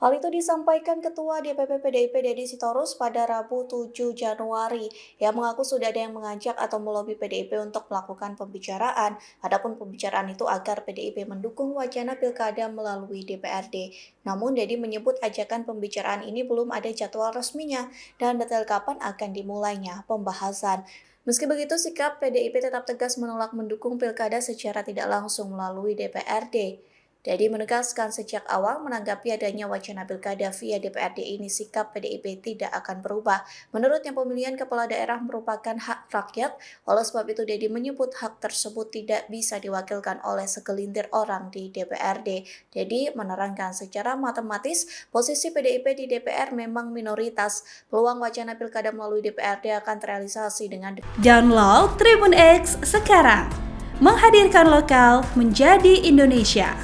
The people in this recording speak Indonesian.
Hal itu disampaikan Ketua DPP PDIP Deddy Sitorus pada Rabu 7 Januari yang mengaku sudah ada yang mengajak atau melobi PDIP untuk melakukan pembicaraan. Adapun pembicaraan itu agar PDIP mendukung wacana pilkada melalui DPRD. Namun Deddy menyebut ajakan pembicaraan ini belum ada jadwal resminya dan detail kapan akan dimulainya pembahasan. Meski begitu, sikap PDIP tetap tegas menolak mendukung pilkada secara tidak langsung melalui DPRD. Dedi menegaskan sejak awal menanggapi adanya wacana pilkada via DPRD ini sikap PDIP tidak akan berubah. Menurutnya pemilihan kepala daerah merupakan hak rakyat, oleh sebab itu Dedi menyebut hak tersebut tidak bisa diwakilkan oleh segelintir orang di DPRD. Dedi menerangkan secara matematis posisi PDIP di DPR memang minoritas. Peluang wacana pilkada melalui DPRD akan terrealisasi dengan Download Tribun X sekarang, menghadirkan lokal menjadi Indonesia.